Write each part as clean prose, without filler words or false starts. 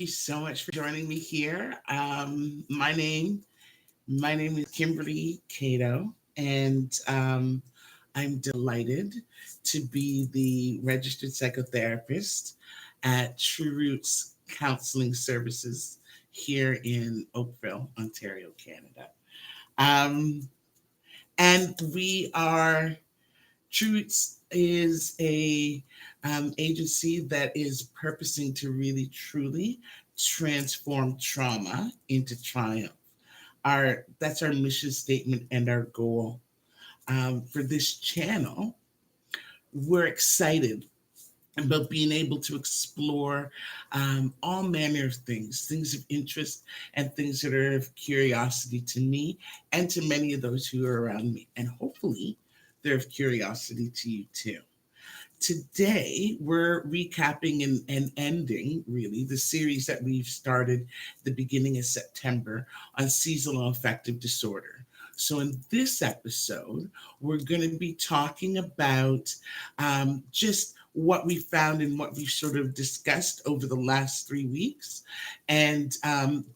you so much for joining me here. My name is Kimberly Cato, and I'm delighted to be the registered psychotherapist at True Roots Counselling Services here in Oakville, Ontario, Canada. Um, and we are Truths is a agency that is purposing to really truly transform trauma into triumph. That's our mission statement and our goal for this channel. We're excited about being able to explore all manner of things of interest and things that are of curiosity to me and to many of those who are around me. And hopefully, they're of curiosity to you too. Today, we're recapping and ending really the series that we've started the beginning of September on seasonal affective disorder. So, in this episode, we're going to be talking about just what we found and what we've sort of discussed over the last 3 weeks. And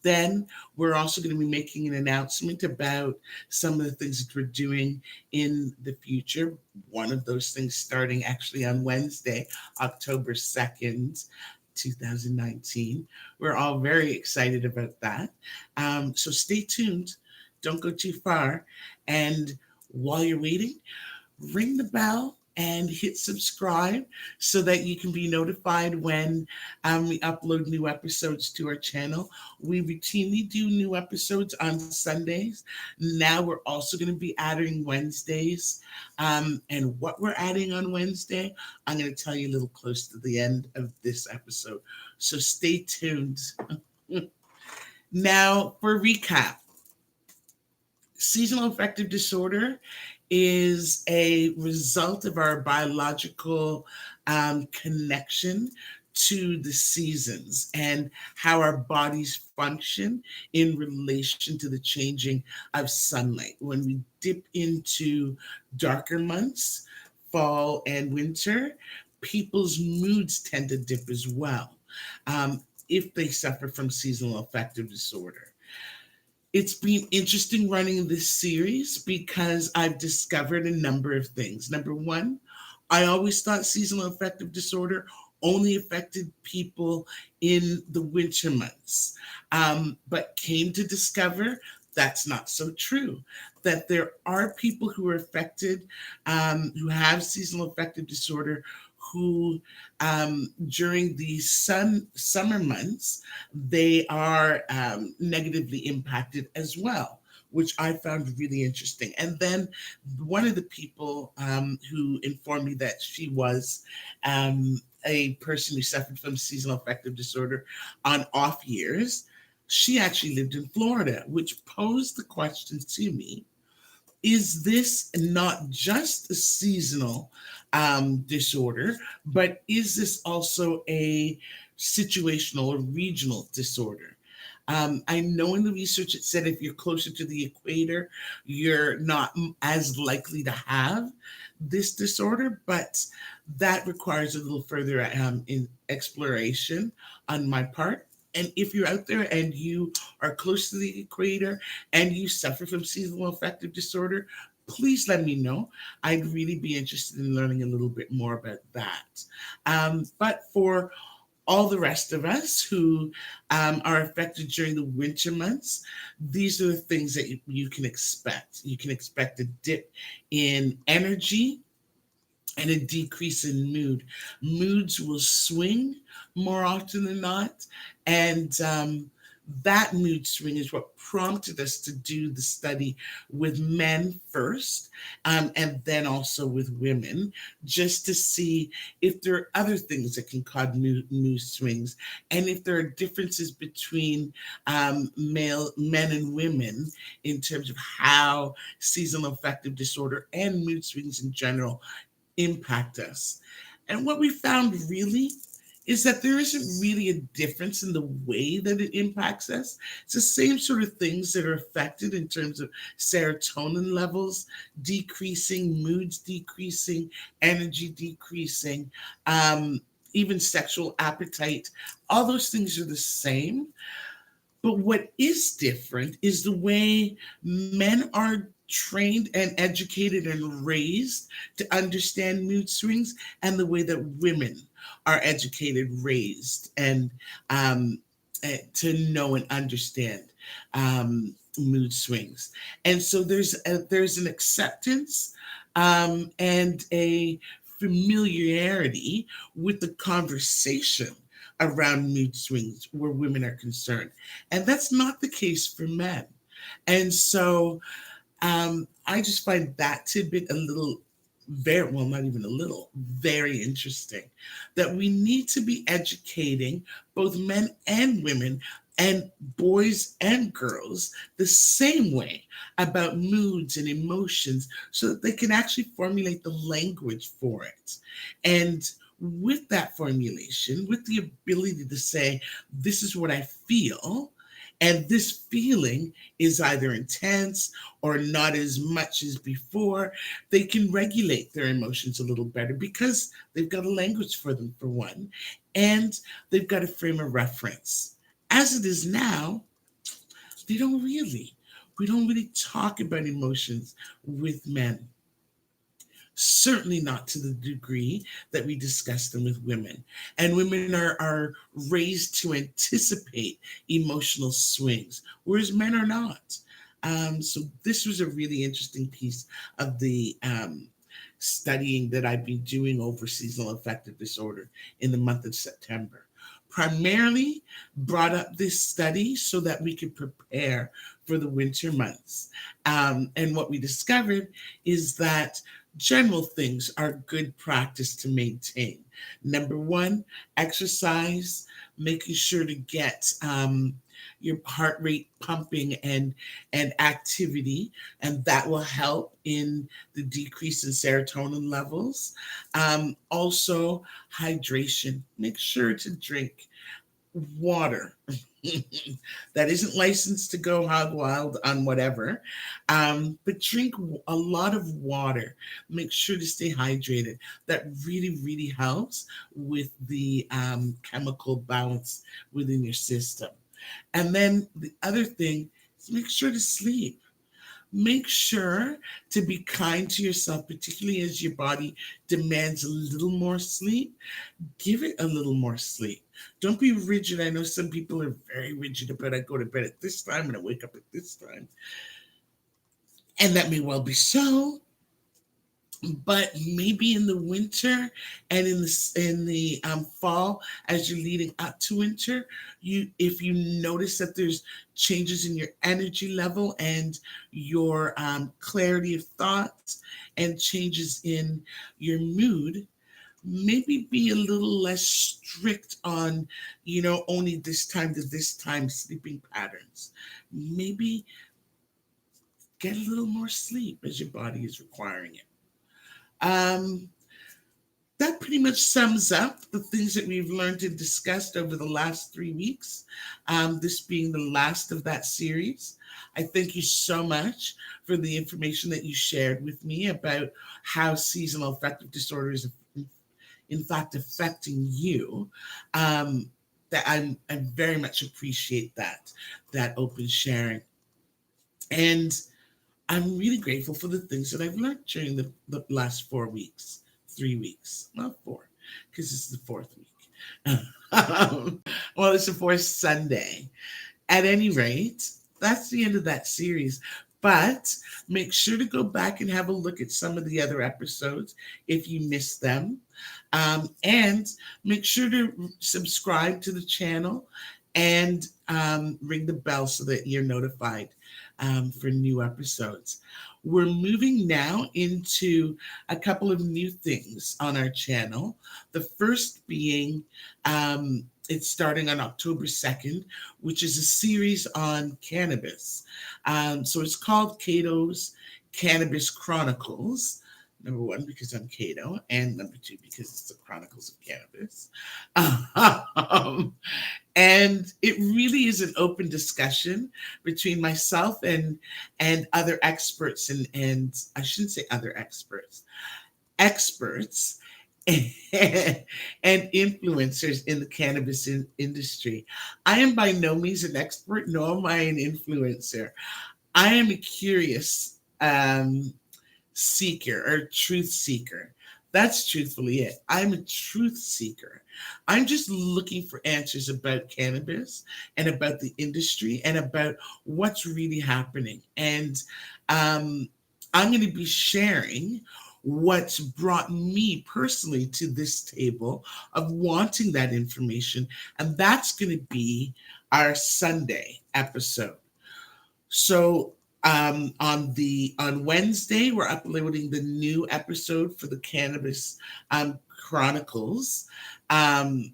then we're also going to be making an announcement about some of the things that we're doing in the future. One of those things starting actually on Wednesday, October 2nd. 2019. We're all very excited about that. So stay tuned. Don't go too far. And while you're waiting, ring the bell and hit subscribe so that you can be notified when we upload new episodes to our channel. We routinely do new episodes on Sundays. Now we're also going to be adding Wednesdays. And what we're adding on Wednesday, I'm going to tell you a little close to the end of this episode. So stay tuned. Now, for recap, seasonal affective disorder is a result of our biological connection to the seasons and how our bodies function in relation to the changing of sunlight. When we dip into darker months, fall and winter, people's moods tend to dip as well if they suffer from seasonal affective disorder. It's been interesting running this series because I've discovered a number of things. Number one, I always thought seasonal affective disorder only affected people in the winter months, but came to discover that's not so true. That there are people who are affected, who have seasonal affective disorder, who during the summer months they are negatively impacted as well, which I found really interesting. And then one of the people who informed me that she was a person who suffered from seasonal affective disorder on off years, she actually lived in Florida, which posed the question to me, is this not just a seasonal disorder, but is this also a situational or regional disorder? I know in the research it said if you're closer to the equator, you're not as likely to have this disorder, but that requires a little further in exploration on my part. And if you're out there and you are close to the equator and you suffer from seasonal affective disorder, please let me know. I'd really be interested in learning a little bit more about that. But for all the rest of us who are affected during the winter months, these are the things that you can expect. You can expect a dip in energy and a decrease in mood. Moods will swing more often than not. And that mood swing is what prompted us to do the study with men first, and then also with women, just to see if there are other things that can cause mood swings, and if there are differences between men and women in terms of how seasonal affective disorder and mood swings in general impact us. And what we found really is that there isn't really a difference in the way that it impacts us. It's the same sort of things that are affected in terms of serotonin levels decreasing, moods decreasing, energy decreasing. even sexual appetite, all those things are the same. But what is different is the way men are trained and educated and raised to understand mood swings, and the way that women are educated, raised, and to know and understand mood swings. And so there's an acceptance and a familiarity with the conversation around mood swings where women are concerned. And that's not the case for men. And so I just find that tidbit a little, very, well, not even a little, very interesting, that we need to be educating both men and women and boys and girls the same way about moods and emotions, so that they can actually formulate the language for it. And with that formulation, with the ability to say, this is what I feel, and this feeling is either intense or not as much as before, they can regulate their emotions a little better because they've got a language for them, for one, and they've got a frame of reference. As it is now, they don't really. We don't really talk about emotions with men. Certainly not to the degree that we discuss them with women. And women are raised to anticipate emotional swings, whereas men are not. So this was a really interesting piece of the studying that I've been doing over seasonal affective disorder in the month of September. Primarily brought up this study so that we could prepare for the winter months. And what we discovered is that general things are good practice to maintain. Number one, exercise, making sure to get your heart rate pumping and activity, and that will help in the decrease in serotonin levels. Also, hydration. Make sure to drink water that isn't licensed to go hog wild on whatever, but drink a lot of water. Make sure to stay hydrated. That really, really helps with the chemical balance within your system. And then the other thing is make sure to sleep. Make sure to be kind to yourself, particularly as your body demands a little more sleep. Give it a little more sleep. Don't be rigid. I know some people are very rigid about, I go to bed at this time and I wake up at this time. And that may well be so, but maybe in the winter and in the fall, as you're leading up to winter, you, if you notice that there's changes in your energy level and your clarity of thought, and changes in your mood, maybe be a little less strict on, only this time to this time sleeping patterns. Maybe get a little more sleep as your body is requiring it. Um, that pretty much sums up the things that we've learned and discussed over the last 3 weeks, this being the last of that series. I thank you so much for the information that you shared with me about how seasonal affective disorder is, in fact, affecting you. That I very much appreciate that open sharing. And I'm really grateful for the things that I've learned during the last 4 weeks, 3 weeks, not four, because this is the fourth week. Well, it's the fourth Sunday. At any rate, that's the end of that series. But make sure to go back and have a look at some of the other episodes if you missed them. And make sure to subscribe to the channel and ring the bell so that you're notified for new episodes. We're moving now into a couple of new things on our channel. The first being, it's starting on October 2nd, which is a series on cannabis. So it's called Cato's Cannabis Chronicles. Number one, because I'm Cato, and number two, because it's the Chronicles of Cannabis. And it really is an open discussion between myself and other experts, and I shouldn't say other experts, experts and influencers in the cannabis industry. I am by no means an expert, nor am I an influencer. I am a curious seeker or truth seeker. That's truthfully it. I'm a truth seeker. I'm just looking for answers about cannabis and about the industry and about what's really happening. And um, I'm going to be sharing what's brought me personally to this table of wanting that information. And that's going to be our Sunday episode. So on Wednesday, we're uploading the new episode for the Cannabis Chronicles. Um,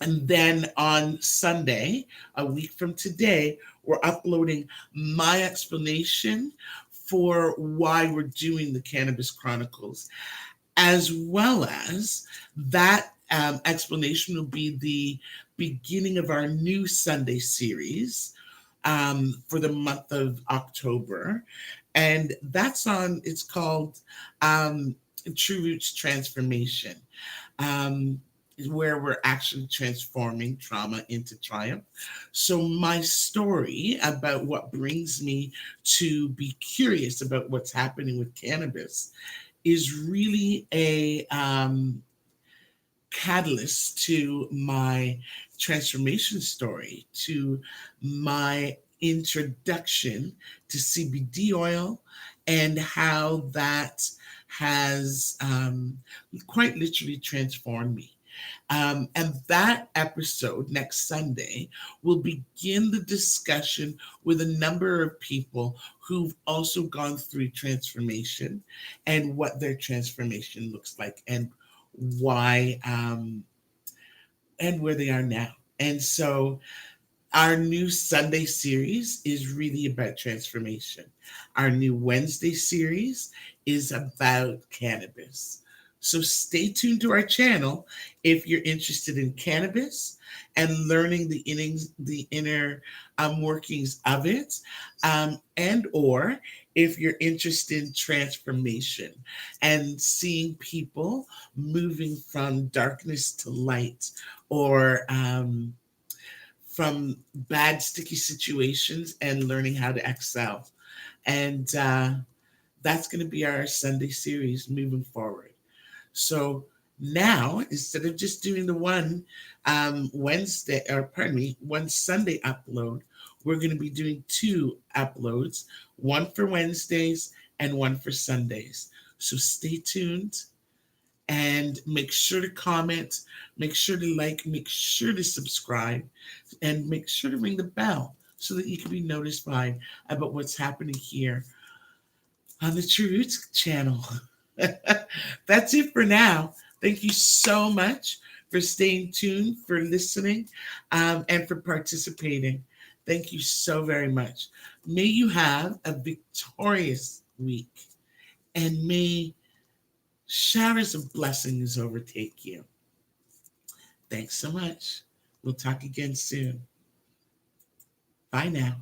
and then on Sunday, a week from today, we're uploading my explanation for why we're doing the Cannabis Chronicles, as well as that explanation will be the beginning of our new Sunday series for the month of October. And it's called True Roots Transformation, um, where we're actually transforming trauma into triumph. So, my story about what brings me to be curious about what's happening with cannabis is really a catalyst to my transformation story, to my introduction to CBD oil, and how that has quite literally transformed me. And that episode next Sunday will begin the discussion with a number of people who've also gone through transformation and what their transformation looks like and why and where they are now. And so our new Sunday series is really about transformation. Our new Wednesday series is about cannabis. So stay tuned to our channel if you're interested in cannabis and learning the inner workings of it, and or if you're interested in transformation and seeing people moving from darkness to light, or from bad, sticky situations and learning how to excel. And that's going to be our Sunday series moving forward. So now, instead of just doing the one Sunday upload, we're going to be doing two uploads, one for Wednesdays and one for Sundays. So stay tuned and make sure to comment, make sure to like, make sure to subscribe, and make sure to ring the bell so that you can be notified about what's happening here on the True Roots channel. That's it for now. Thank you so much for staying tuned, for listening, and for participating. Thank you so very much. May you have a victorious week, and may showers of blessings overtake you. Thanks so much. We'll talk again soon. Bye now.